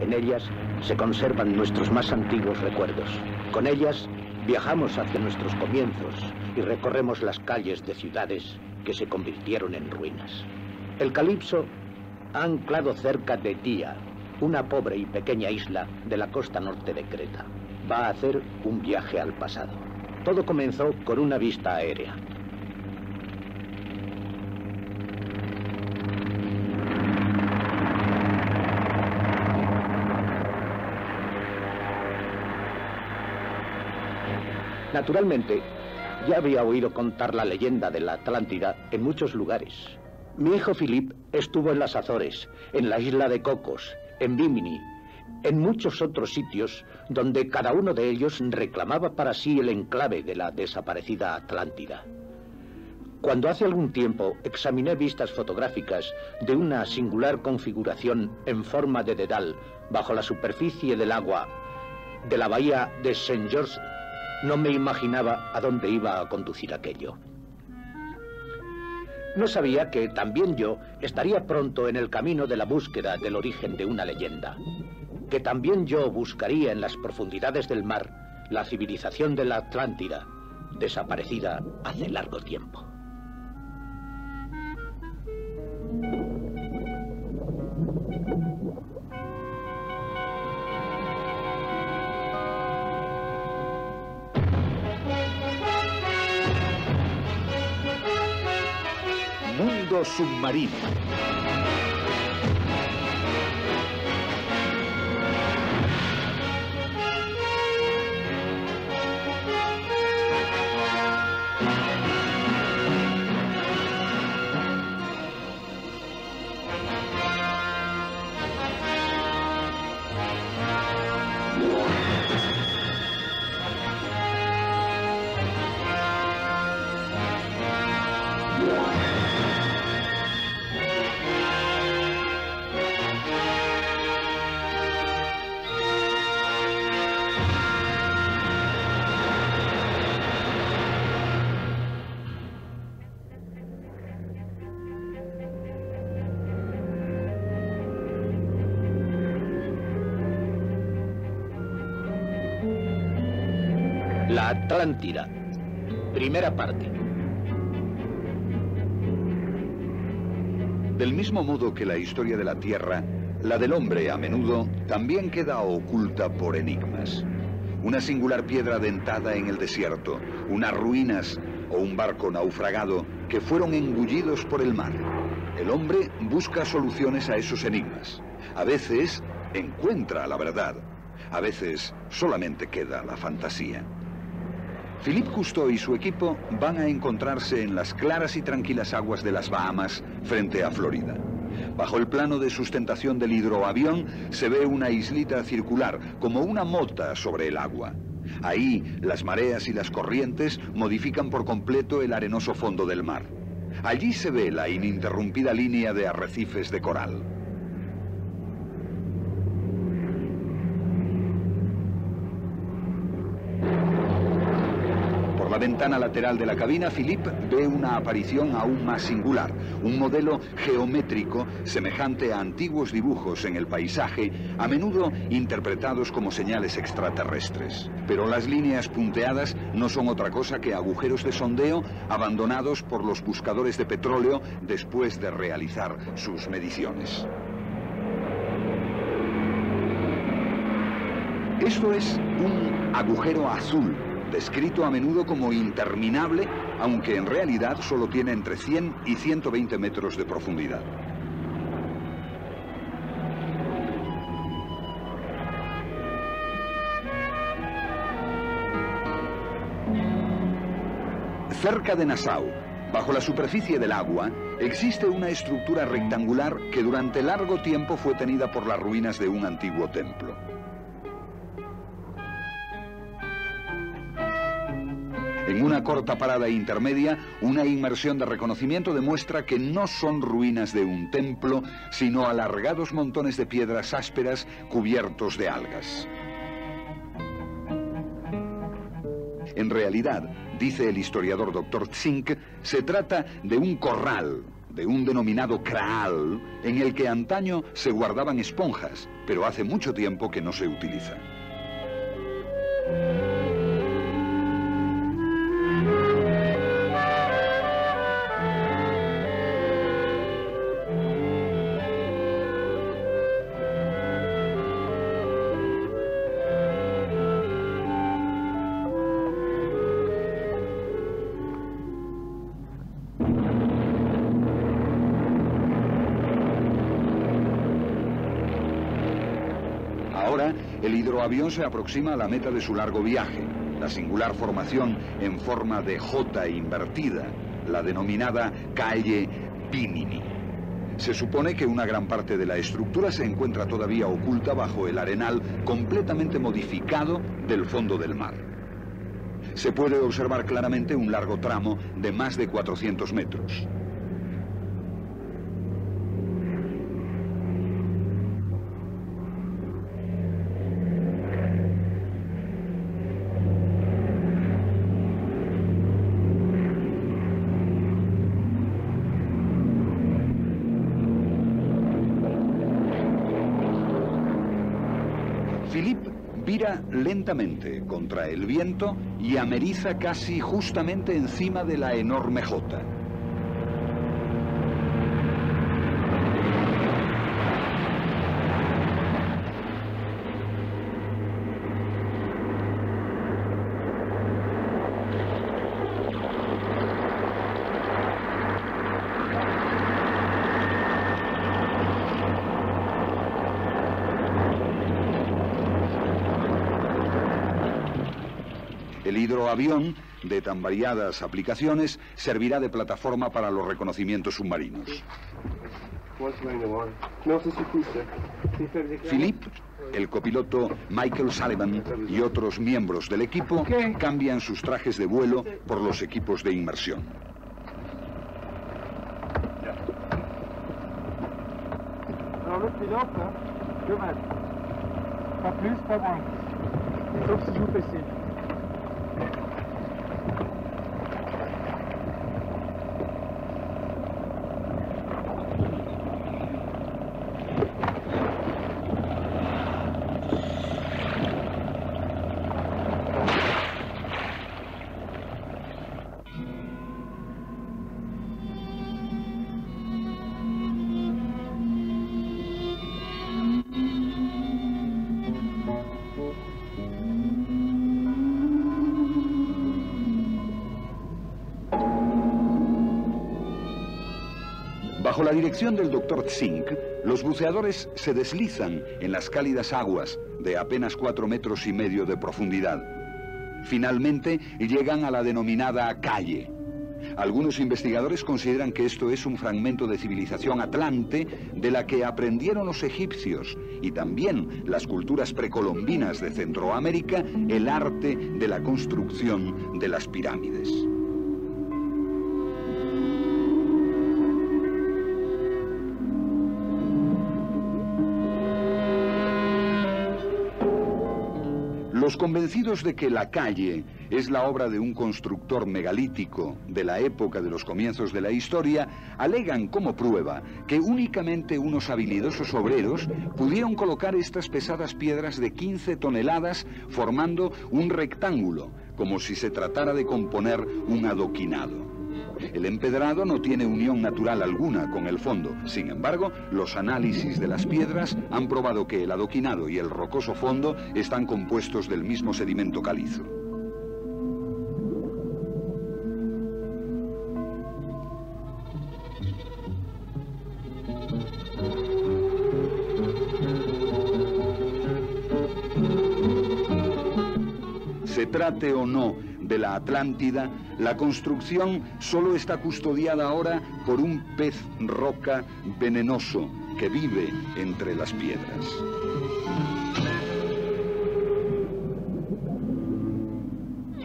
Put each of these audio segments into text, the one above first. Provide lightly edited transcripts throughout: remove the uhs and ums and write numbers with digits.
En ellas se conservan nuestros más antiguos recuerdos. Con ellas viajamos hacia nuestros comienzos y recorremos las calles de ciudades que se convirtieron en ruinas. El Calipso ha anclado cerca de Tía, una pobre y pequeña isla de la costa norte de Creta. Va a hacer un viaje al pasado. Todo comenzó con una vista aérea. Naturalmente, ya había oído contar la leyenda de la Atlántida en muchos lugares. Mi hijo Philip estuvo en las Azores, en la isla de Cocos, en Bimini, en muchos otros sitios donde cada uno de ellos reclamaba para sí el enclave de la desaparecida Atlántida. Cuando hace algún tiempo examiné vistas fotográficas de una singular configuración en forma de dedal bajo la superficie del agua de la bahía de St. George, no me imaginaba a dónde iba a conducir aquello. No sabía que también yo estaría pronto en el camino de la búsqueda del origen de una leyenda, que también yo buscaría en las profundidades del mar la civilización de la Atlántida, desaparecida hace largo tiempo. Mundo submarino. La Atlántida. Primera parte. Del mismo modo que la historia de la Tierra, la del hombre a menudo también queda oculta por enigmas. Una singular piedra dentada en el desierto, unas ruinas o un barco naufragado que fueron engullidos por el mar. El hombre busca soluciones a esos enigmas. A veces encuentra la verdad, a veces solamente queda la fantasía. Philippe Cousteau y su equipo van a encontrarse en las claras y tranquilas aguas de las Bahamas frente a Florida. Bajo el plano de sustentación del hidroavión se ve una islita circular, como una mota sobre el agua. Ahí las mareas y las corrientes modifican por completo el arenoso fondo del mar. Allí se ve la ininterrumpida línea de arrecifes de coral. Por la ventana lateral de la cabina, Philippe ve una aparición aún más singular, un modelo geométrico semejante a antiguos dibujos en el paisaje, a menudo interpretados como señales extraterrestres. Pero las líneas punteadas no son otra cosa que agujeros de sondeo abandonados por los buscadores de petróleo después de realizar sus mediciones. Esto es un agujero azul, descrito a menudo como interminable, aunque en realidad solo tiene entre 100 y 120 metros de profundidad. Cerca de Nassau, bajo la superficie del agua, existe una estructura rectangular que durante largo tiempo fue tenida por las ruinas de un antiguo templo. En una corta parada intermedia, una inmersión de reconocimiento demuestra que no son ruinas de un templo, sino alargados montones de piedras ásperas cubiertos de algas. En realidad, dice el historiador Dr. Zink, se trata de un corral de un denominado kraal, en el que antaño se guardaban esponjas, pero hace mucho tiempo que no se utiliza. Ahora, el hidroavión se aproxima a la meta de su largo viaje, la singular formación en forma de J invertida, la denominada calle Bimini. Se supone que una gran parte de la estructura se encuentra todavía oculta bajo el arenal completamente modificado del fondo del mar. Se puede observar claramente un largo tramo de más de 400 metros. Philippe vira lentamente contra el viento y ameriza casi justamente encima de la enorme jota. El hidroavión, de tan variadas aplicaciones, servirá de plataforma para los reconocimientos submarinos. Philippe, el copiloto Michael Sullivan y otros miembros del equipo cambian sus trajes de vuelo por los equipos de inmersión. Bajo la dirección del Dr. Zink, los buceadores se deslizan en las cálidas aguas de apenas 4,5 metros de profundidad. Finalmente llegan a la denominada calle. Algunos investigadores consideran que esto es un fragmento de civilización atlante de la que aprendieron los egipcios y también las culturas precolombinas de Centroamérica el arte de la construcción de las pirámides. Los convencidos de que la calle es la obra de un constructor megalítico de la época de los comienzos de la historia, alegan como prueba que únicamente unos habilidosos obreros pudieron colocar estas pesadas piedras de 15 toneladas formando un rectángulo, como si se tratara de componer un adoquinado. El empedrado no tiene unión natural alguna con el fondo. Sin embargo, los análisis de las piedras han probado que el adoquinado y el rocoso fondo están compuestos del mismo sedimento calizo. Se trate o no de la Atlántida, la construcción solo está custodiada ahora por un pez roca venenoso que vive entre las piedras.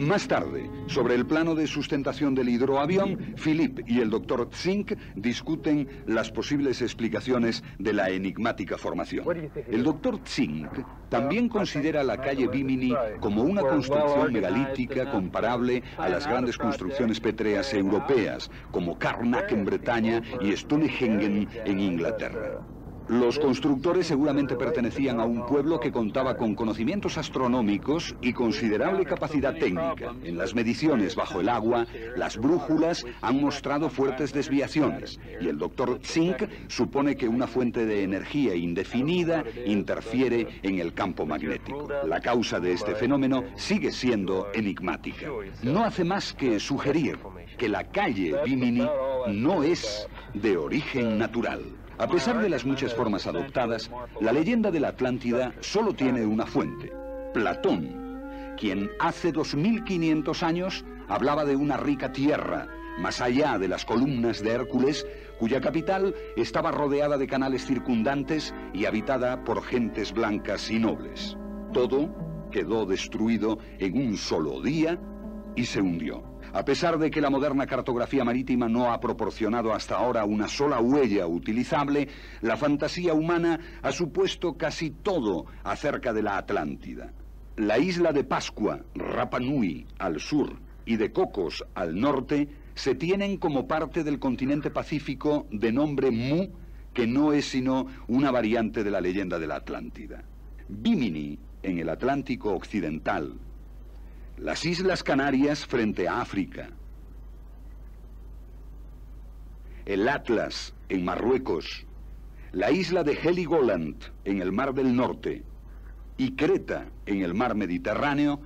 Más tarde, sobre el plano de sustentación del hidroavión, Philippe y el Dr. Zink discuten las posibles explicaciones de la enigmática formación. El Dr. Zink también considera la calle Bimini como una construcción megalítica comparable a las grandes construcciones pétreas europeas, como Karnak en Bretaña y Stonehenge en Inglaterra. Los constructores seguramente pertenecían a un pueblo que contaba con conocimientos astronómicos y considerable capacidad técnica. En las mediciones bajo el agua, las brújulas han mostrado fuertes desviaciones y el Dr. Zink supone que una fuente de energía indefinida interfiere en el campo magnético. La causa de este fenómeno sigue siendo enigmática. No hace más que sugerir que la calle Bimini no es de origen natural. A pesar de las muchas formas adoptadas, la leyenda de la Atlántida solo tiene una fuente: Platón, quien hace 2500 años hablaba de una rica tierra, más allá de las columnas de Hércules, cuya capital estaba rodeada de canales circundantes y habitada por gentes blancas y nobles. Todo quedó destruido en un solo día y se hundió. A pesar de que la moderna cartografía marítima no ha proporcionado hasta ahora una sola huella utilizable, la fantasía humana ha supuesto casi todo acerca de la Atlántida. La isla de Pascua, Rapa Nui, al sur, y de Cocos, al norte, se tienen como parte del continente pacífico de nombre Mu, que no es sino una variante de la leyenda de la Atlántida. Bimini, en el Atlántico occidental. Las Islas Canarias frente a África. El Atlas en Marruecos. La isla de Heligoland en el Mar del Norte y Creta en el Mar Mediterráneo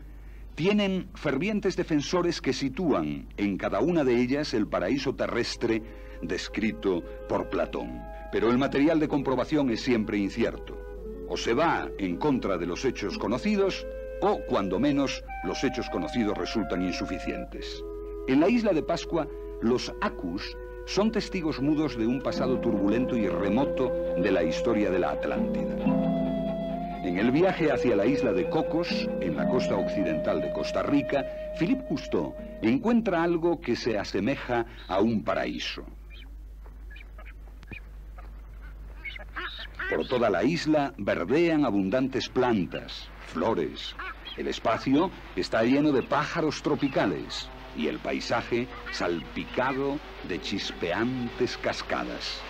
tienen fervientes defensores que sitúan en cada una de ellas el paraíso terrestre descrito por Platón. Pero el material de comprobación es siempre incierto. O se va en contra de los hechos conocidos, o, cuando menos, los hechos conocidos resultan insuficientes. En la isla de Pascua, los Acus son testigos mudos de un pasado turbulento y remoto de la historia de la Atlántida. En el viaje hacia la isla de Cocos, en la costa occidental de Costa Rica, Philippe Cousteau encuentra algo que se asemeja a un paraíso. Por toda la isla verdean abundantes plantas, flores. El espacio está lleno de pájaros tropicales y el paisaje salpicado de chispeantes cascadas.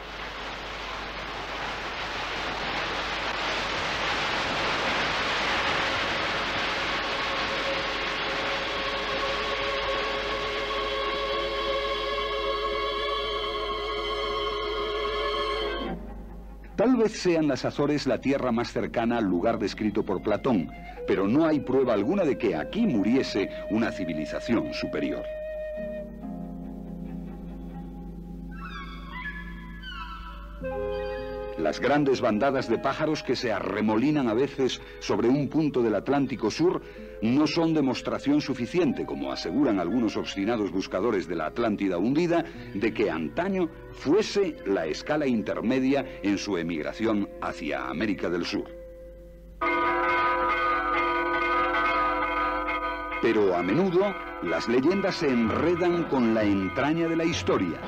Tal vez sean las Azores la tierra más cercana al lugar descrito por Platón, pero no hay prueba alguna de que aquí muriese una civilización superior. Las grandes bandadas de pájaros que se arremolinan a veces sobre un punto del Atlántico Sur no son demostración suficiente, como aseguran algunos obstinados buscadores de la Atlántida hundida, de que antaño fuese la escala intermedia en su emigración hacia América del Sur. Pero a menudo las leyendas se enredan con la entraña de la historia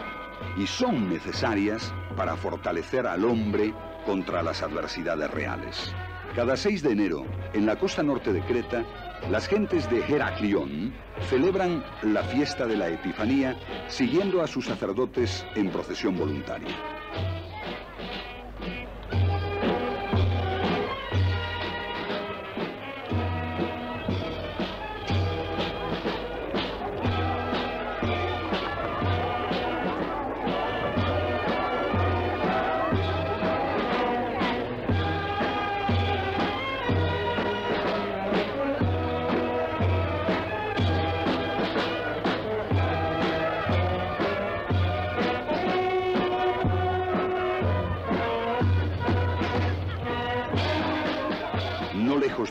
y son necesarias para fortalecer al hombre contra las adversidades reales. Cada 6 de enero, en la costa norte de Creta, las gentes de Heraclión celebran la fiesta de la Epifanía siguiendo a sus sacerdotes en procesión voluntaria.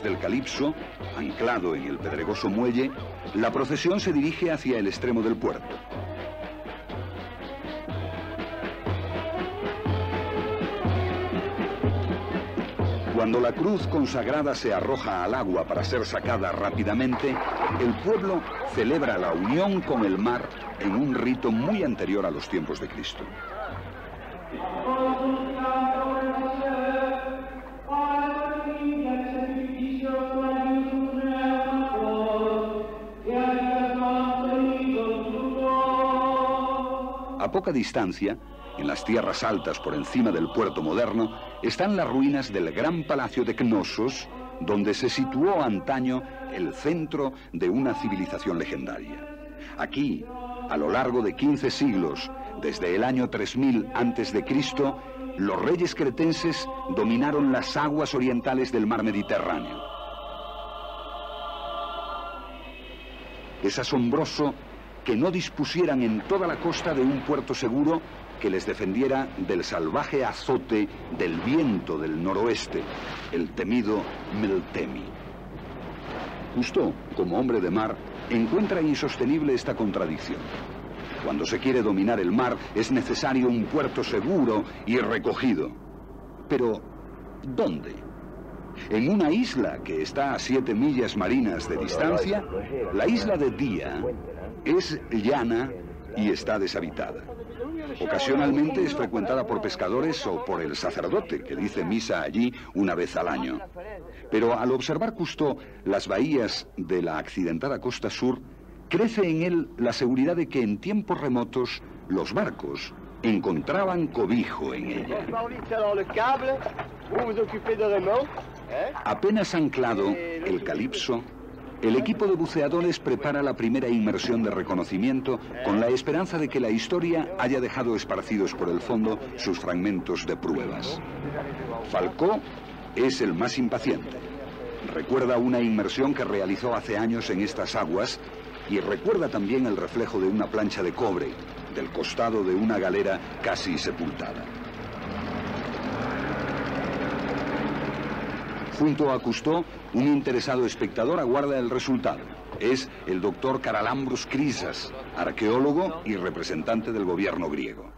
Del Calipso, anclado en el pedregoso muelle, la procesión se dirige hacia el extremo del puerto. Cuando la cruz consagrada se arroja al agua para ser sacada rápidamente, el pueblo celebra la unión con el mar en un rito muy anterior a los tiempos de Cristo. A poca distancia, en las tierras altas por encima del puerto moderno, están las ruinas del gran palacio de Cnosos, donde se situó antaño el centro de una civilización legendaria. Aquí, a lo largo de 15 siglos, desde el año 3000 a.C., los reyes cretenses dominaron las aguas orientales del mar Mediterráneo. Es asombroso que no dispusieran en toda la costa de un puerto seguro que les defendiera del salvaje azote del viento del noroeste, el temido Meltemi. Cousteau, como hombre de mar, encuentra insostenible esta contradicción. Cuando se quiere dominar el mar, es necesario un puerto seguro y recogido. Pero, ¿dónde? En una isla que está a 7 millas marinas de distancia, la isla de Día es llana y está deshabitada. Ocasionalmente es frecuentada por pescadores o por el sacerdote, que dice misa allí una vez al año. Pero al observar Cousteau las bahías de la accidentada costa sur, crece en él la seguridad de que en tiempos remotos los barcos encontraban cobijo en ella. Apenas anclado el Calipso, el equipo de buceadores prepara la primera inmersión de reconocimiento con la esperanza de que la historia haya dejado esparcidos por el fondo sus fragmentos de pruebas. Falcó es el más impaciente. Recuerda una inmersión que realizó hace años en estas aguas y recuerda también el reflejo de una plancha de cobre del costado de una galera casi sepultada. Junto a Cousteau, un interesado espectador aguarda el resultado. Es el doctor Karalambros Chrysas, arqueólogo y representante del gobierno griego.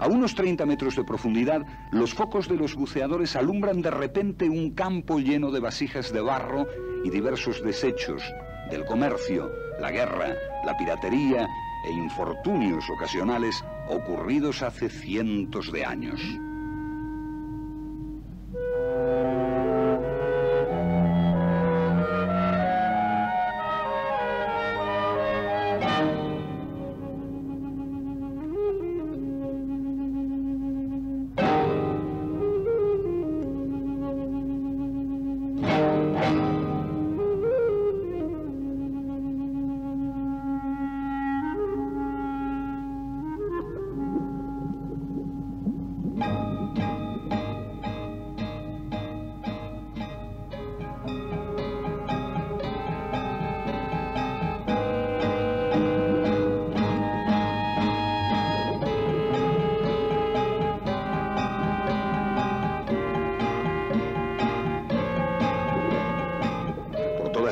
A unos 30 metros de profundidad, los focos de los buceadores alumbran de repente un campo lleno de vasijas de barro y diversos desechos del comercio, la guerra, la piratería e infortunios ocasionales ocurridos hace cientos de años.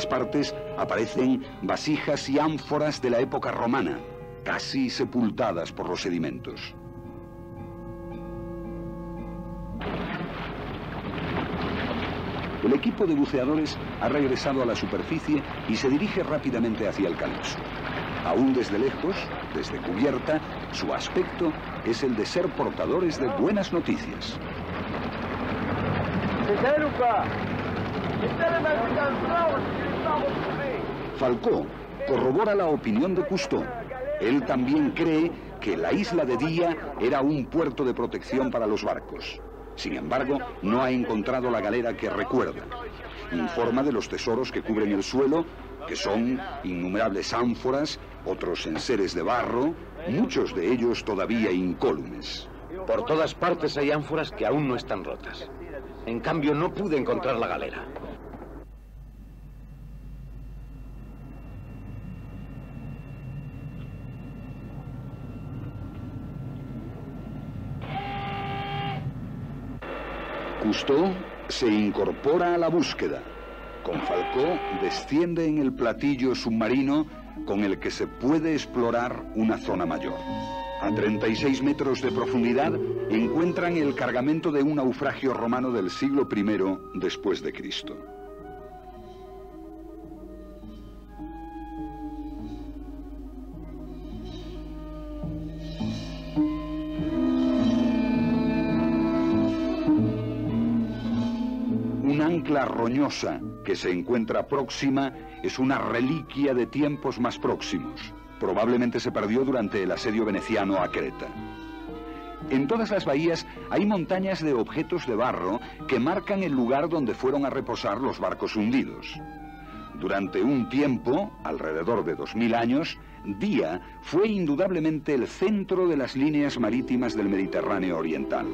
Partes aparecen vasijas y ánforas de la época romana, casi sepultadas por los sedimentos. El equipo de buceadores ha regresado a la superficie y se dirige rápidamente hacia el Calipso. Aún desde lejos, desde cubierta, su aspecto es el de ser portadores de buenas noticias. Falcó corrobora la opinión de Cousteau. Él también cree que la isla de Día era un puerto de protección para los barcos. Sin embargo, no ha encontrado la galera que recuerda. Informa de los tesoros que cubren el suelo, que son innumerables ánforas, otros enseres de barro, muchos de ellos todavía incólumes. Por todas partes hay ánforas que aún no están rotas. En cambio, no pude encontrar la galera. Cousteau se incorpora a la búsqueda. Confalcó desciende en el platillo submarino con el que se puede explorar una zona mayor. A 36 metros de profundidad encuentran el cargamento de un naufragio romano del siglo I después de Cristo. Un ancla roñosa que se encuentra próxima es una reliquia de tiempos más próximos. Probablemente se perdió durante el asedio veneciano a Creta. En todas las bahías hay montañas de objetos de barro que marcan el lugar donde fueron a reposar los barcos hundidos. Durante un tiempo, alrededor de 2000 años, Día fue indudablemente el centro de las líneas marítimas del Mediterráneo oriental.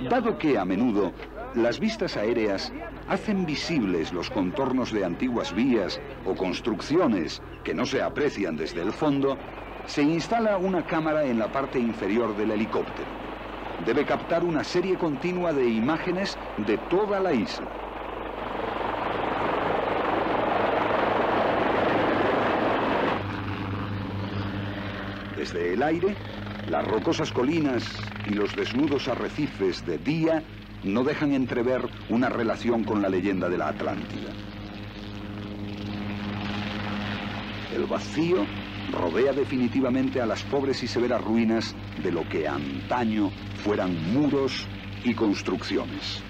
Dado que a menudo las vistas aéreas hacen visibles los contornos de antiguas vías o construcciones que no se aprecian desde el fondo, se instala una cámara en la parte inferior del helicóptero. Debe captar una serie continua de imágenes de toda la isla. Desde el aire, las rocosas colinas y los desnudos arrecifes de Día no dejan entrever una relación con la leyenda de la Atlántida. El vacío rodea definitivamente a las pobres y severas ruinas de lo que antaño fueran muros y construcciones.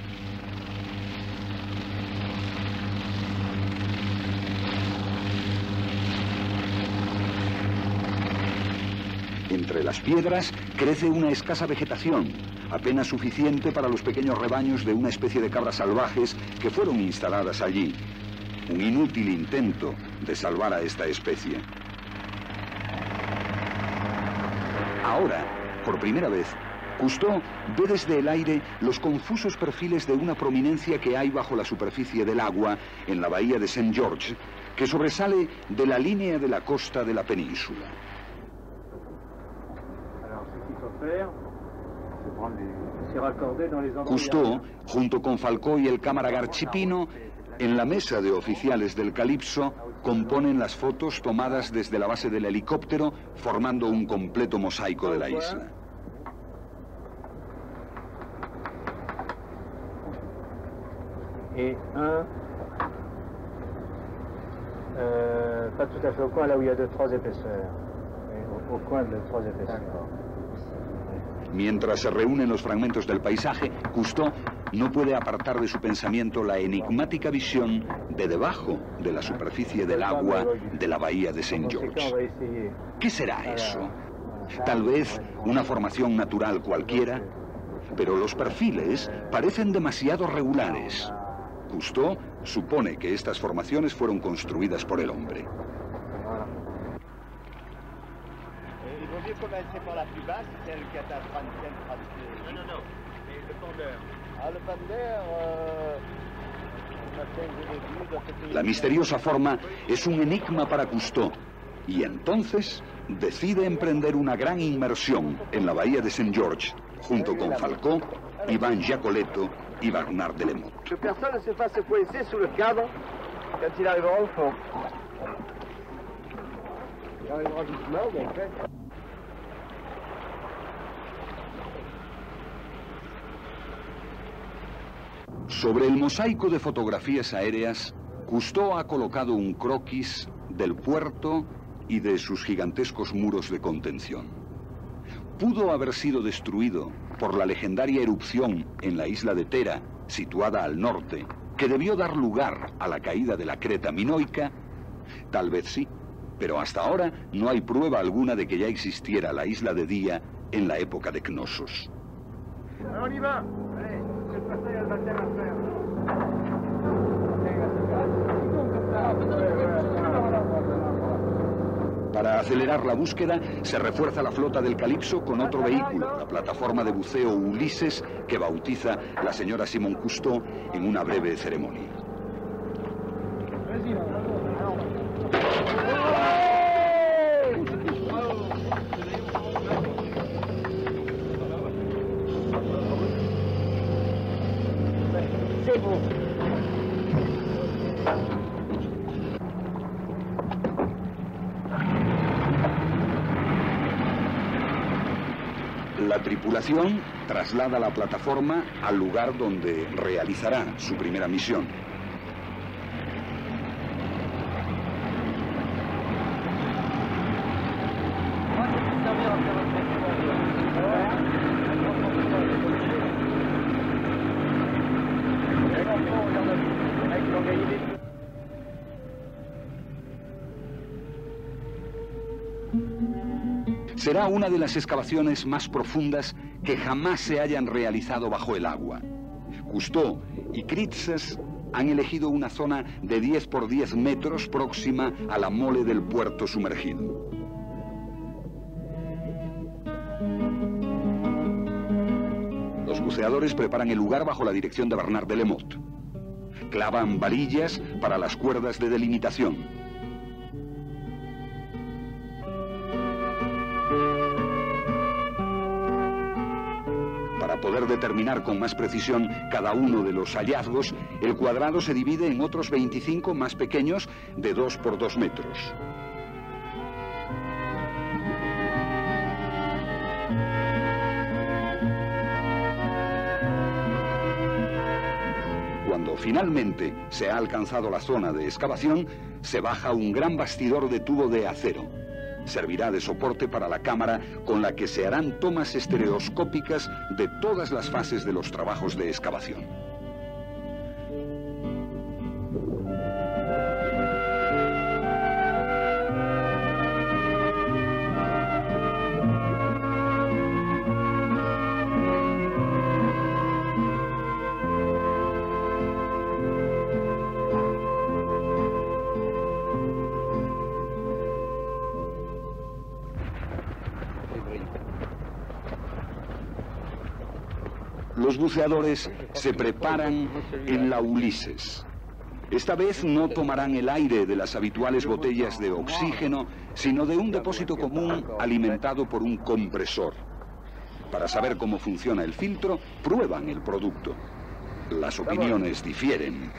Entre las piedras crece una escasa vegetación, apenas suficiente para los pequeños rebaños de una especie de cabras salvajes que fueron instaladas allí. Un inútil intento de salvar a esta especie. Ahora, por primera vez, Cousteau ve desde el aire los confusos perfiles de una prominencia que hay bajo la superficie del agua en la bahía de St. George, que sobresale de la línea de la costa de la península. Cousteau, junto con Falcó y el cámara Garcipino, en la mesa de oficiales del Calipso, componen las fotos tomadas desde la base del helicóptero, formando un completo mosaico de la isla. Et un, pas tout à fait au coin, là où il y a 2-3 épaisseurs. Au coin de 3 épaisseurs. Mientras se reúnen los fragmentos del paisaje, Cousteau no puede apartar de su pensamiento la enigmática visión de debajo de la superficie del agua de la bahía de St. George. ¿Qué será eso? Tal vez una formación natural cualquiera, pero los perfiles parecen demasiado regulares. Cousteau supone que estas formaciones fueron construidas por el hombre. Commencer par la plus basse, celle qui est à 30e. Non, non, non, mais le fondeur. Ah, le fondeur, La misteriosa forma es un enigma para Cousteau, y entonces decide emprender una gran inmersión en la bahía de St. George, junto con Falcó, Iván Giacoletto y Bernard Delemot. Que personne ne se fasse coincer sous le cadre quand il arrivera au fond. Il arrivera doucement, bien fait. Sobre el mosaico de fotografías aéreas, Cousteau ha colocado un croquis del puerto y de sus gigantescos muros de contención. Pudo haber sido destruido por la legendaria erupción en la isla de Tera, situada al norte, que debió dar lugar a la caída de la Creta minoica. Tal vez sí, pero hasta ahora no hay prueba alguna de que ya existiera la isla de Día en la época de Cnosos. On y va. Allez, c'est passé à la bataille à faire. Para acelerar la búsqueda, se refuerza la flota del Calypso con otro vehículo, la plataforma de buceo Ulises, que bautiza la señora Simon Cousteau en una breve ceremonia. La tripulación traslada la plataforma al lugar donde realizará su primera misión. Será una de las excavaciones más profundas que jamás se hayan realizado bajo el agua. Cousteau y Critzes han elegido una zona de 10 por 10 metros próxima a la mole del puerto sumergido. Los buceadores preparan el lugar bajo la dirección de Bernard de Lamotte. Clavan varillas para las cuerdas de delimitación. Para poder determinar con más precisión cada uno de los hallazgos, el cuadrado se divide en otros 25 más pequeños de 2 por 2 metros. Cuando finalmente se ha alcanzado la zona de excavación, se baja un gran bastidor de tubo de acero. Servirá de soporte para la cámara con la que se harán tomas estereoscópicas de todas las fases de los trabajos de excavación. Los buceadores se preparan en la Ulises. Esta vez no tomarán el aire de las habituales botellas de oxígeno, sino de un depósito común alimentado por un compresor. Para saber cómo funciona el filtro, prueban el producto. Las opiniones difieren.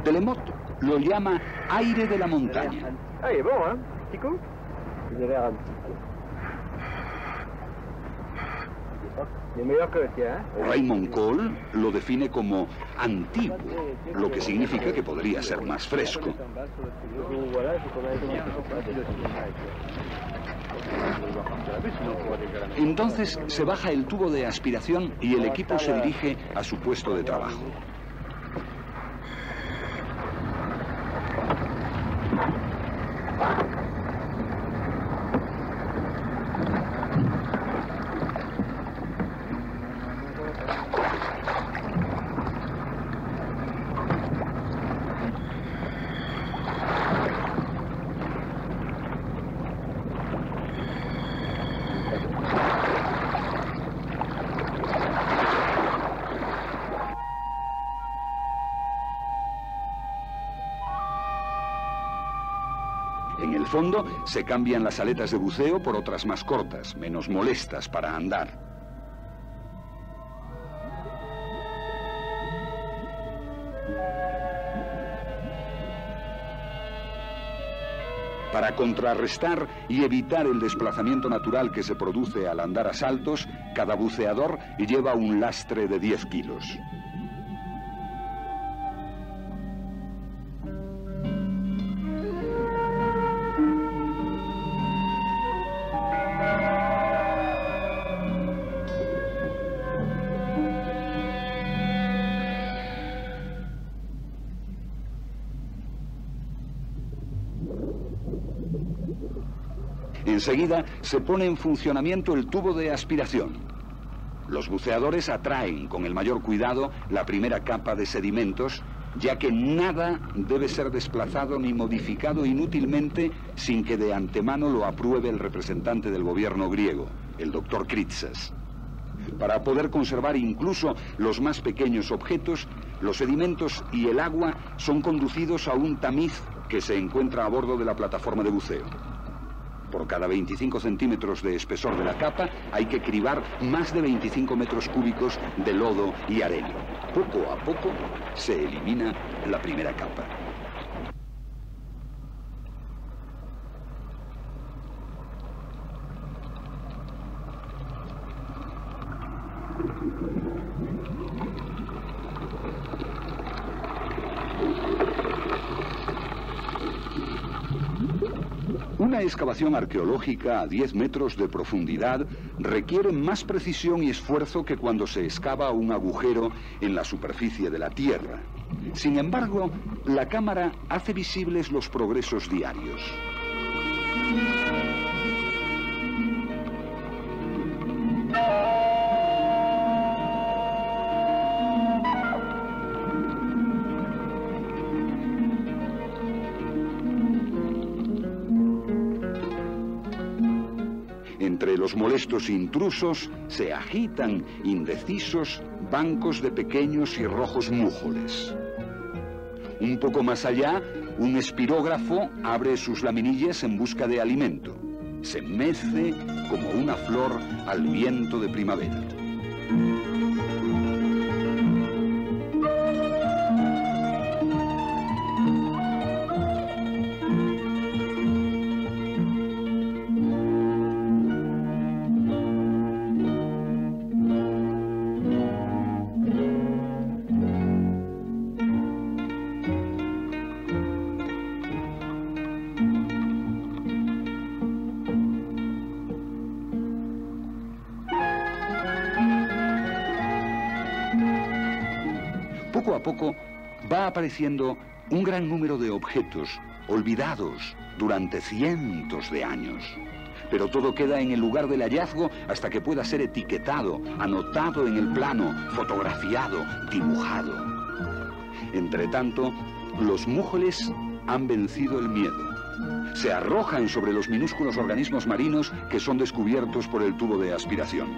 De Lamotte lo llama aire de la montaña. Raymond Cole lo define como antiguo, lo que significa que podría ser más fresco. Entonces se baja el tubo de aspiración y el equipo se dirige a su puesto de trabajo. En el fondo se cambian las aletas de buceo por otras más cortas, menos molestas para andar. Para contrarrestar y evitar el desplazamiento natural que se produce al andar a saltos, cada buceador lleva un lastre de 10 kilos. Enseguida se pone en funcionamiento el tubo de aspiración. Los buceadores atraen con el mayor cuidado la primera capa de sedimentos ya que nada debe ser desplazado ni modificado inútilmente sin que de antemano lo apruebe el representante del gobierno griego, el doctor Kritsos. Para poder conservar incluso los más pequeños objetos, los sedimentos y el agua son conducidos a un tamiz que se encuentra a bordo de la plataforma de buceo. Por cada 25 centímetros de espesor de la capa hay que cribar más de 25 metros cúbicos de lodo y arena. Poco a poco se elimina la primera capa. Una excavación arqueológica a 10 metros de profundidad requiere más precisión y esfuerzo que cuando se excava un agujero en la superficie de la Tierra. Sin embargo, la cámara hace visibles los progresos diarios. Entre los molestos intrusos se agitan, indecisos, bancos de pequeños y rojos mújoles. Un poco más allá, un espirógrafo abre sus laminillas en busca de alimento. Se mece como una flor al viento de primavera. Poco a poco va apareciendo un gran número de objetos olvidados durante cientos de años. Pero todo queda en el lugar del hallazgo hasta que pueda ser etiquetado, anotado en el plano, fotografiado, dibujado. Entretanto, los mújoles han vencido el miedo. Se arrojan sobre los minúsculos organismos marinos que son descubiertos por el tubo de aspiración.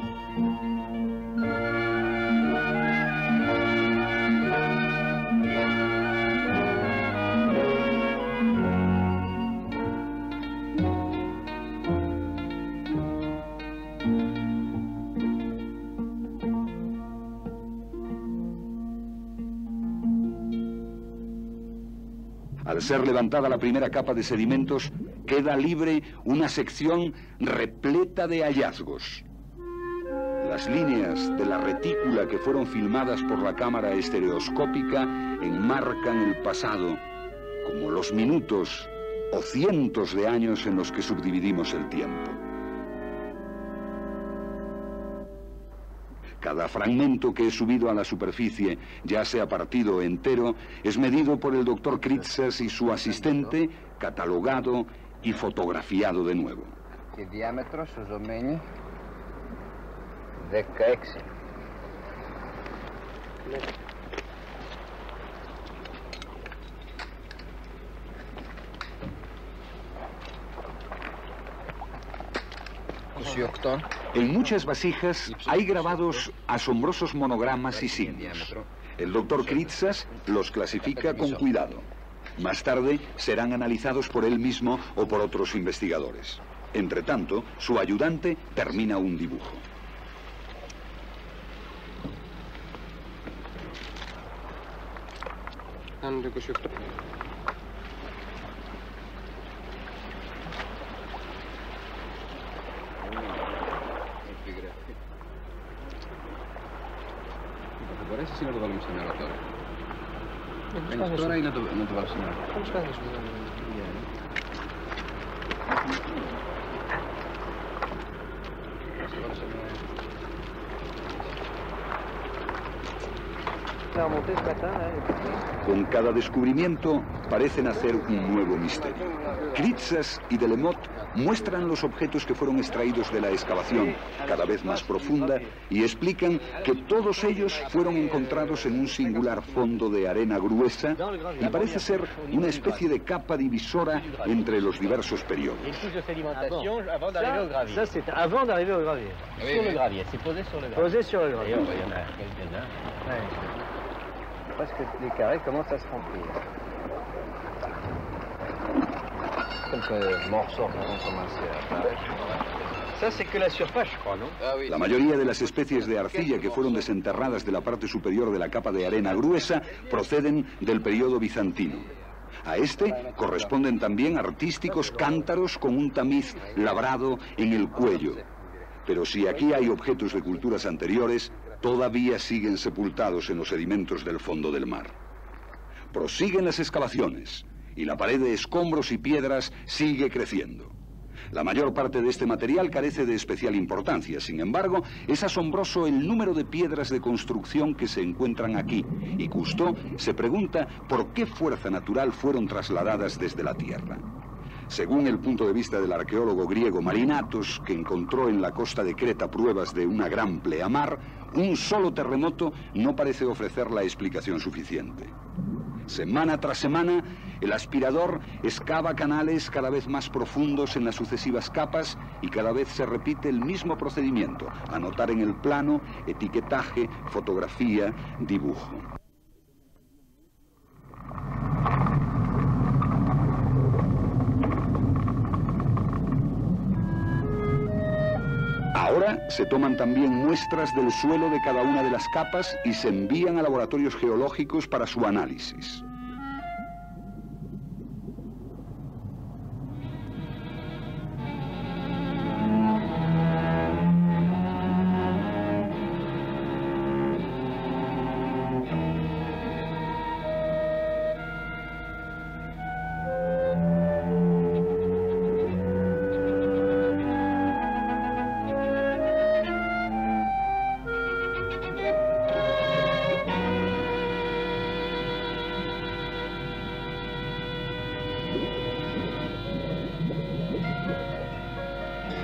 Al ser levantada la primera capa de sedimentos, queda libre una sección repleta de hallazgos. Las líneas de la retícula que fueron filmadas por la cámara estereoscópica enmarcan el pasado, como los minutos o cientos de años en los que subdividimos el tiempo. Cada fragmento que es subido a la superficie, ya sea partido o entero, es medido por el doctor Kritsos y su asistente, catalogado y fotografiado de nuevo. El diámetro más o menos 10x. En muchas vasijas hay grabados asombrosos monogramas y signos. El doctor Kritsos los clasifica con cuidado. Más tarde serán analizados por él mismo o por otros investigadores. Entretanto, su ayudante termina un dibujo. Por eso sí no te vale enseñar a todo. En esto ahí no te vale enseñar. ¿Cómo estás eso? Con cada descubrimiento parece nacer un nuevo misterio. Kritzas y Delemot muestran los objetos que fueron extraídos de la excavación, cada vez más profunda, y explican que todos ellos fueron encontrados en un singular fondo de arena gruesa y parece ser una especie de capa divisora entre los diversos periodos. Ça, c'est avant d'arriver au gravier. Sur le gravier, c'est posé sur le gravier. Posé sur le gravier. Il y en a quelques-uns. Presque les carrés commencent à se remplir. Quelques morceaux vont commencer à apparaître. Ça, c'est que la surface, je crois, ¿no? La mayoría de las especies de arcilla que fueron desenterradas de la parte superior de la capa de arena gruesa proceden del periodo bizantino. A este corresponden también artísticos cántaros con un tamiz labrado en el cuello. Pero si aquí hay objetos de culturas anteriores, todavía siguen sepultados en los sedimentos del fondo del mar. Prosiguen las excavaciones y la pared de escombros y piedras sigue creciendo. La mayor parte de este material carece de especial importancia. Sin embargo, es asombroso el número de piedras de construcción que se encuentran aquí, y Cousteau se pregunta por qué fuerza natural fueron trasladadas desde la Tierra. Según el punto de vista del arqueólogo griego Marinatos, que encontró en la costa de Creta pruebas de una gran pleamar, un solo terremoto no parece ofrecer la explicación suficiente. Semana tras semana, el aspirador excava canales cada vez más profundos en las sucesivas capas y cada vez se repite el mismo procedimiento: anotar en el plano, etiquetaje, fotografía, dibujo. Ahora se toman también muestras del suelo de cada una de las capas y se envían a laboratorios geológicos para su análisis.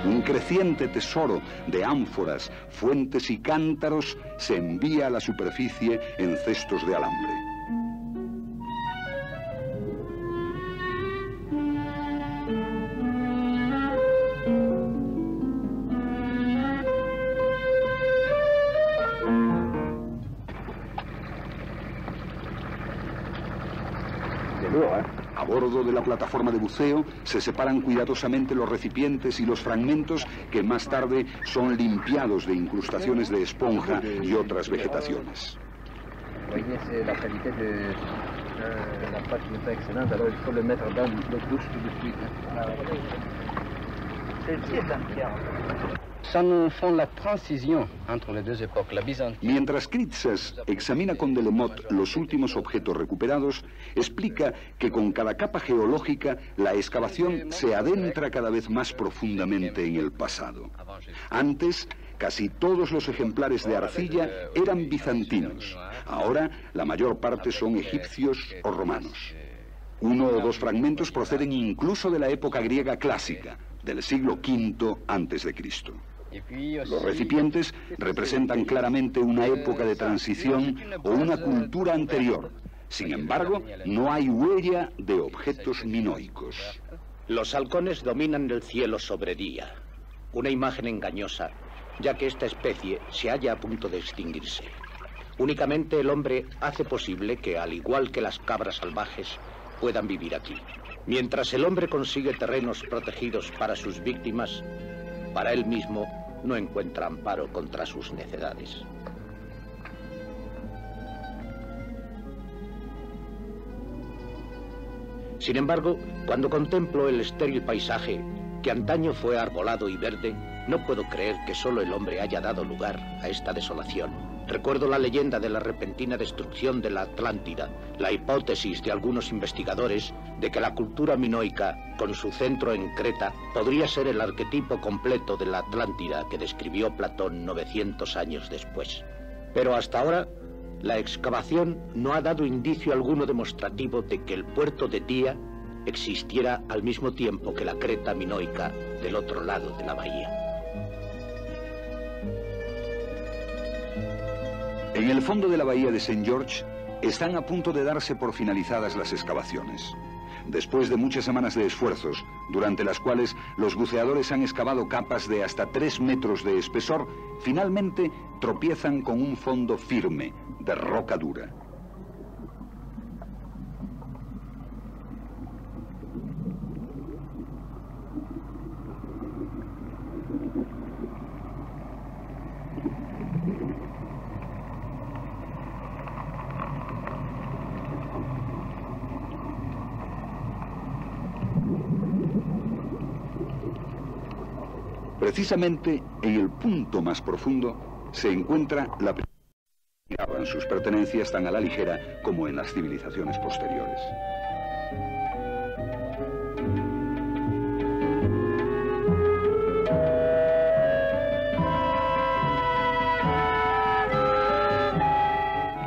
Un creciente tesoro de ánforas, fuentes y cántaros se envía a la superficie en cestos de alambre. A bordo de la plataforma de buceo se separan cuidadosamente los recipientes y los fragmentos que más tarde son limpiados de incrustaciones de esponja y otras vegetaciones. La calidad de la pâte n'est pas excellente, alors il faut le mettre dans l'eau douce tout de suite. Celle-ci est en pierre. Ça nous font la transition entre les deux époques, la byzantine. Mientras Kritzas examina con Delemot los últimos objetos recuperados, explica que con cada capa geológica la excavación se adentra cada vez más profundamente en el pasado. Antes, casi todos los ejemplares de arcilla eran bizantinos. Ahora, la mayor parte son egipcios o romanos. Uno o dos fragmentos proceden incluso de la época griega clásica, del siglo V a.C. Los recipientes representan claramente una época de transición o una cultura anterior. Sin embargo, no hay huella de objetos minoicos. Los halcones dominan el cielo sobre día. Una imagen engañosa, ya que esta especie se halla a punto de extinguirse. Únicamente el hombre hace posible que, al igual que las cabras salvajes, puedan vivir aquí. Mientras el hombre consigue terrenos protegidos para sus víctimas, para él mismo no encuentra amparo contra sus necedades. Sin embargo, cuando contemplo el estéril paisaje, que antaño fue arbolado y verde, no puedo creer que solo el hombre haya dado lugar a esta desolación. Recuerdo la leyenda de la repentina destrucción de la Atlántida, la hipótesis de algunos investigadores de que la cultura minoica, con su centro en Creta, podría ser el arquetipo completo de la Atlántida que describió Platón 900 años después. Pero hasta ahora, La excavación no ha dado indicio alguno demostrativo de que el puerto de Día existiera al mismo tiempo que la creta minoica del otro lado de la bahía. En el fondo de la bahía de St. George están a punto de darse por finalizadas las excavaciones. Después de muchas semanas de esfuerzos, durante las cuales los buceadores han excavado capas de hasta 3 metros de espesor, finalmente tropiezan con un fondo firme, de roca dura. Precisamente en el punto más profundo se encuentra la primera. En sus pertenencias tan a la ligera como en las civilizaciones posteriores.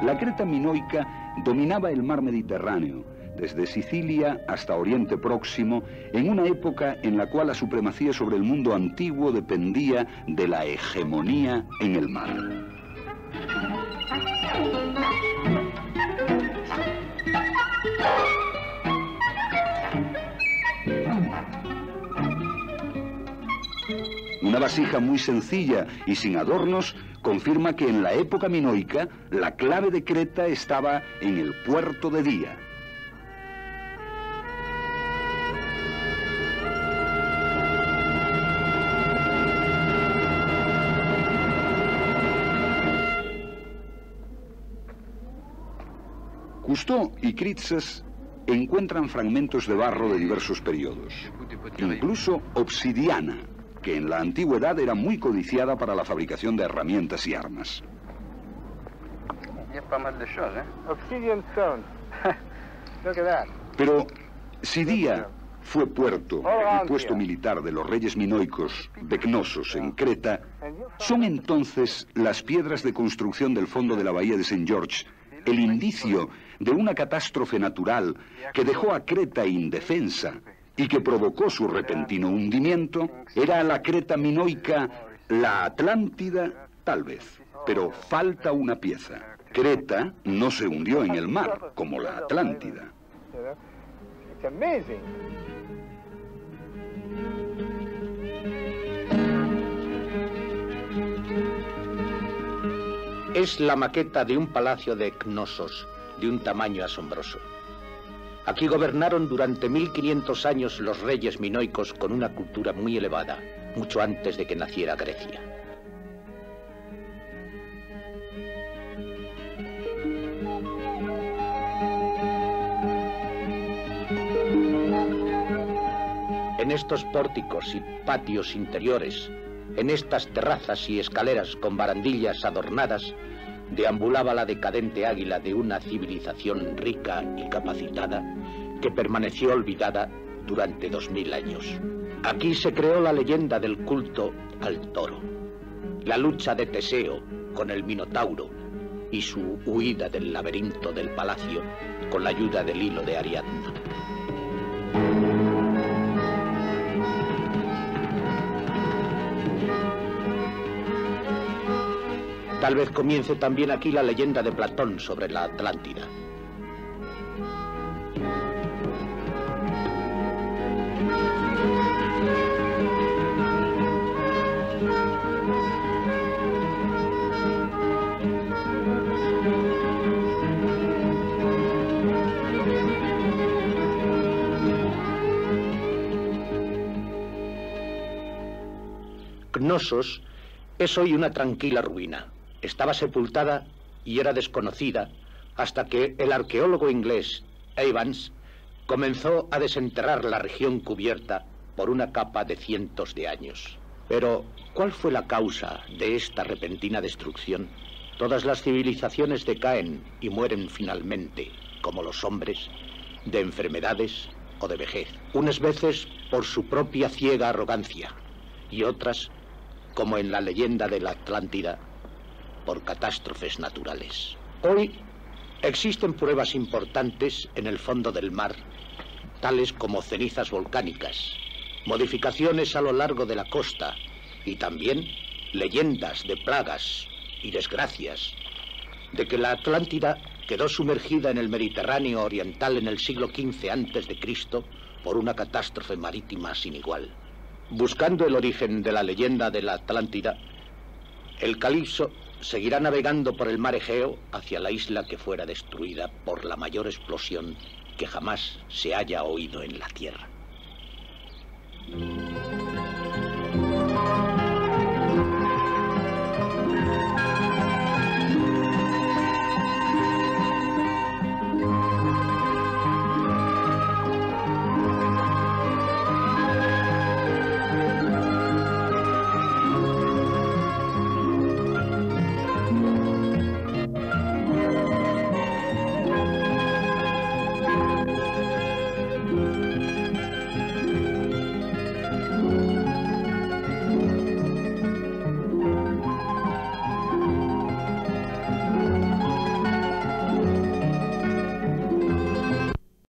La creta minoica dominaba el mar Mediterráneo, desde Sicilia hasta Oriente Próximo, en una época en la cual la supremacía sobre el mundo antiguo dependía de la hegemonía en el mar. Una vasija muy sencilla y sin adornos confirma que en la época minoica la clave de Creta estaba en el puerto de Día. Cousteau y Chryses encuentran fragmentos de barro de diversos periodos, incluso obsidiana, que en la antigüedad era muy codiciada para la fabricación de herramientas y armas. Obsidian stone. Look at that. Pero si Día fue puerto y puesto militar de los reyes minoicos de Cnosos en Creta, ¿son entonces las piedras de construcción del fondo de la bahía de St. George el indicio de una catástrofe natural que dejó a Creta indefensa y que provocó su repentino hundimiento? ¿Era la Creta minoica la Atlántida? Tal vez, pero falta una pieza. Creta no se hundió en el mar como la Atlántida. It's amazing. Es la maqueta de un palacio de Cnosos, de un tamaño asombroso. Aquí gobernaron durante 1500 años los reyes minoicos con una cultura muy elevada, mucho antes de que naciera Grecia. En estos pórticos y patios interiores, en estas terrazas y escaleras con barandillas adornadas, deambulaba la decadente águila de una civilización rica y capacitada que permaneció olvidada durante 2000 años. Aquí se creó la leyenda del culto al toro, la lucha de Teseo con el Minotauro y su huida del laberinto del palacio con la ayuda del hilo de Ariadna. Tal vez comience también aquí la leyenda de Platón sobre la Atlántida. Cnosos es hoy una tranquila ruina. Estaba sepultada y era desconocida hasta que el arqueólogo inglés Evans comenzó a desenterrar la región cubierta por una capa de cientos de años. Pero, ¿cuál fue la causa de esta repentina destrucción? Todas las civilizaciones decaen y mueren finalmente, como los hombres, de enfermedades o de vejez. Unas veces por su propia ciega arrogancia y otras, como en la leyenda de la Atlántida, por catástrofes naturales. Hoy existen pruebas importantes en el fondo del mar, tales como cenizas volcánicas, modificaciones a lo largo de la costa y también leyendas de plagas y desgracias, de que la Atlántida quedó sumergida en el Mediterráneo oriental en el siglo XV a.C. por una catástrofe marítima sin igual. Buscando el origen de la leyenda de la Atlántida, el Calipso seguirá navegando por el mar Egeo hacia la isla que fuera destruida por la mayor explosión que jamás se haya oído en la Tierra.